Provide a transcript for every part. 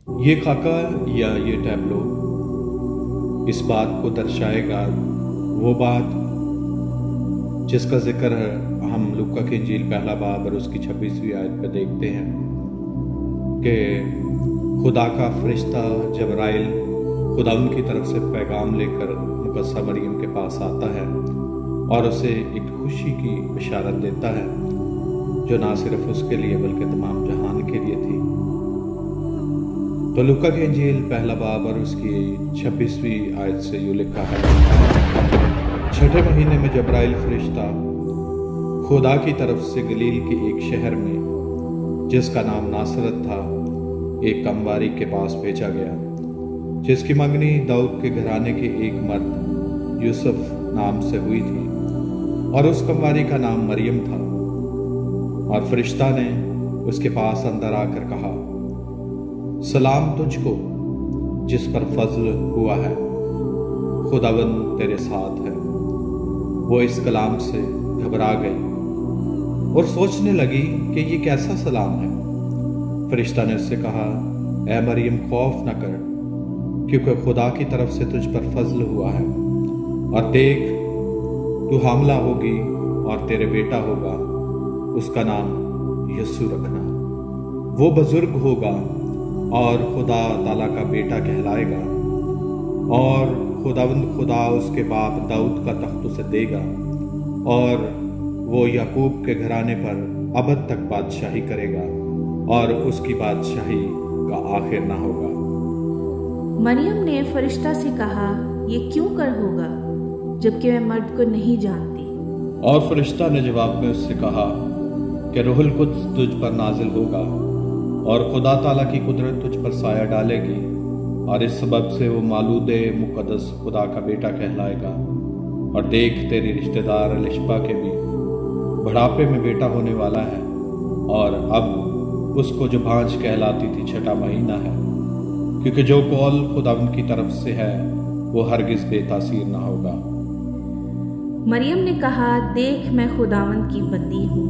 ये खाका या ये टैबलो इस बात को दर्शाएगा, वो बात जिसका जिक्र हम लूका की इंजील पहला बाब और उसकी 26वीं आयत पे देखते हैं कि खुदा का फरिश्ता जबराइल खुदा उनकी तरफ से पैगाम लेकर मुकद्दसा मरियम के पास आता है और उसे एक खुशी की बशारत देता है जो ना सिर्फ उसके लिए बल्कि तमाम जहान के लिए थी। तो लूका की इंजील पहला बाब और उसकी 26वीं आयत से यूं लिखा है, छठे महीने में जबराइल फरिश्ता खुदा की तरफ से गलील के एक शहर में जिसका नाम नासरत था एक कमवारी के पास भेजा गया जिसकी मंगनी दाऊद के घराने के एक मर्द यूसुफ नाम से हुई थी और उस कमवारी का नाम मरियम था। और फरिश्ता ने उसके पास अंदर आकर कहा, सलाम तुझको जिस पर फजल हुआ है, खुदावंद तेरे साथ है। वो इस कलाम से घबरा गई और सोचने लगी कि ये कैसा सलाम है। फरिश्ता ने उससे कहा, ऐ मरियम खौफ न कर, क्योंकि खुदा की तरफ से तुझ पर फजल हुआ है। और देख, तू हामला होगी और तेरे बेटा होगा, उसका नाम यीशु रखना। वो बुजुर्ग होगा और खुदा ताला का बेटा कहलाएगा और खुदावंद खुदा उसके बाप दाऊद का तख्त उसे देगा और वो याकूब के घराने पर अबद तक बादशाही करेगा और उसकी बादशाही का आखिर ना होगा। मरियम ने फरिश्ता से कहा, ये क्यों कर होगा जबकि मैं मर्द को नहीं जानती। और फरिश्ता ने जवाब में उससे कहा कि रूहुल कुद्स तुझ पर नाजिल होगा और खुदा ताला की कुदरत तुझ पर साया डालेगी और इस सबब से वो मालूदे मुकद्दस खुदा का बेटा कहलाएगा। और देख, तेरी रिश्तेदार एलिशबा के भी बुढ़ापे में बेटा होने वाला है और अब उसको जो भांज कहलाती थी छठा महीना है, क्योंकि जो कौल खुदा उनकी तरफ से है वो हरगिज बेतासीर ना होगा। मरियम ने कहा, देख मैं खुदावंद की बंदी हूँ,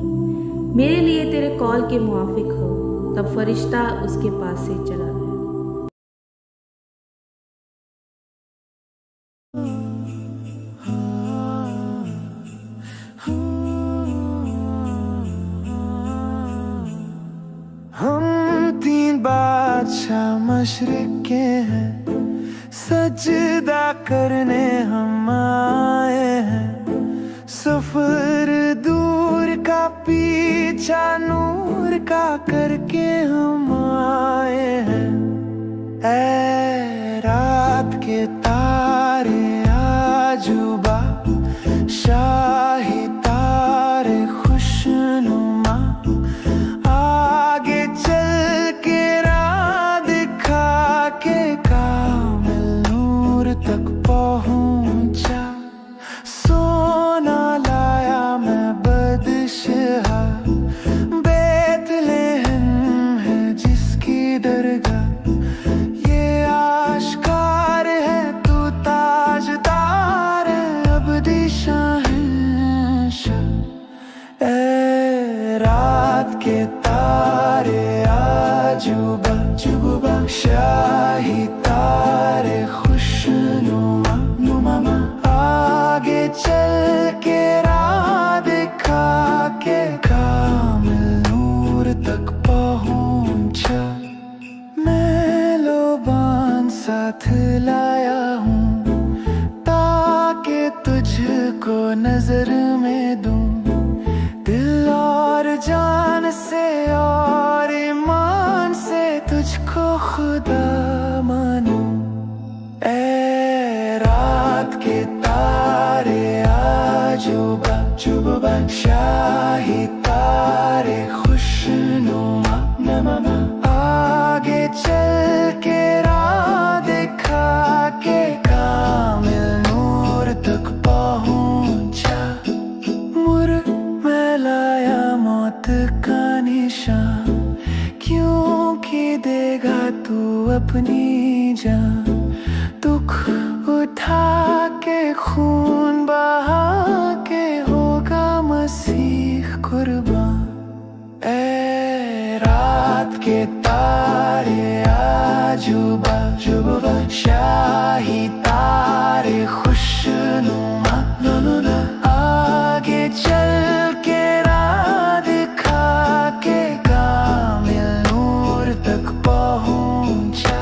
मेरे लिए तेरे कौल के मुआफिक हो। तब फरिश्ता उसके पास से चला गया। हम तीन बादशाह मशरिक के हैं, सजदा करने हम आए हैं। सफर दूर का पीछा नूर का करके हम आए हैं। ऐ रात के तारे आजुबा, शाही तारे खुशनुमा, आगे चल के राह दिखा के कामिल नूर तक पहुंचा। सोना लाया मैं बदशहा, बेतलेहम है जिसकी दरगाह। ये आश्कार है तू ताजदार है, अबदी शहंशाह। ऐ रात के तारे आजुबा जुबा, शाही तारे खुशनुमा नुमा, आगे चल के राह दिखा के कामिल नूर तक पहुंचा। मैं लोबान साथ लाया हूँ ताकि तुझको नजर में दूं, दिल और जान से और ईमान से तुझको खुदा मानूं। ऐ रात के तारे आजुबा जुबा, शाही तारे खुशनुमा नमा, आगे चल के राह दिखा के कामिल नूर तक पहुंचा। मुर मैं लाया मौत का निशान, क्योंकि देगा तू अपनी जान। दुख उठा के खून बहा के होगा मसीह कुर्बान। ऐ रात के तारे आजुबा शाही तारे खुशनुमा आगे चल के राह दिखा के कामिल नूर तक पहुंचा।